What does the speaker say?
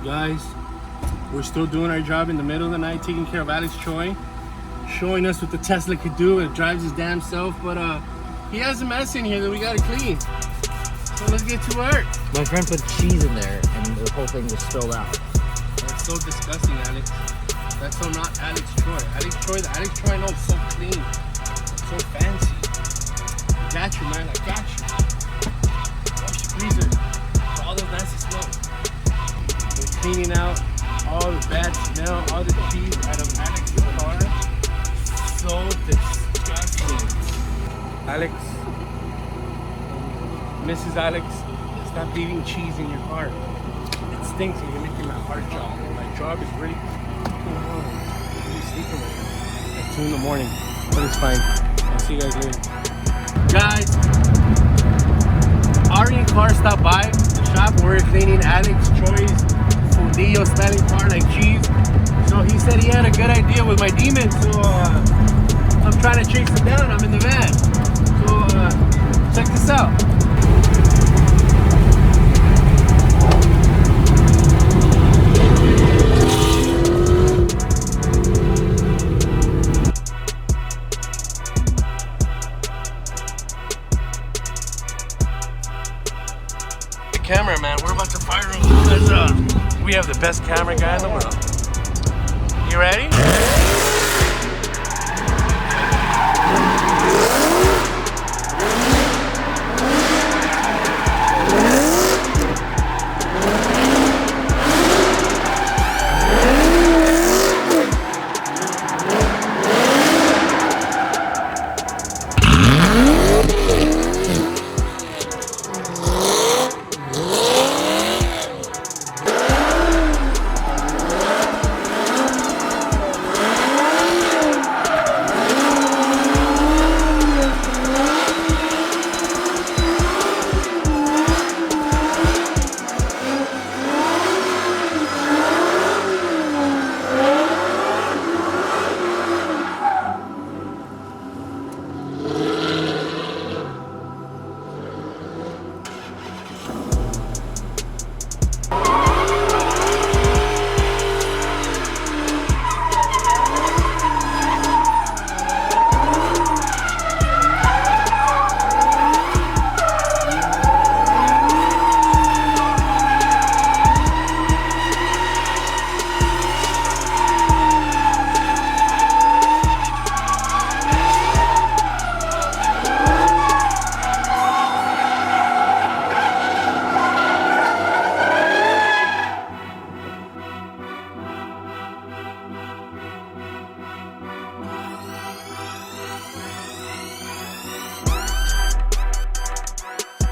Guys, we're still doing our job in the middle of the night, taking care of Alexchoi, showing us what the Tesla could do. It drives his damn self, but he has a mess in here that we gotta clean. So let's get to work. My friend put cheese in there and the whole thing just spilled out. That's so disgusting, Alex. That's so not Alexchoi. The Alexchoi I know is so clean, so fancy. I got you, man, I got you. Wash the freezer for all those nasty smells. We're cleaning out all the bad smell, all the cheese out of Alex's car. So disgusting. Alex, Mrs. Alex, stop leaving cheese in your car. It stinks and you're making my hard job. My job is really sleeping at 2 in the morning, but it's fine. I'll see you guys later. Guys, Ariandcars stopped by the shop where we're cleaning Alexchoi's fundillo smelling car like cheese. So he said he had a good idea with my demon, so I'm trying to chase him down. I'm in the van. So check this out. Cameraman, we're about to fire him because we have the best camera guy in the world. You ready?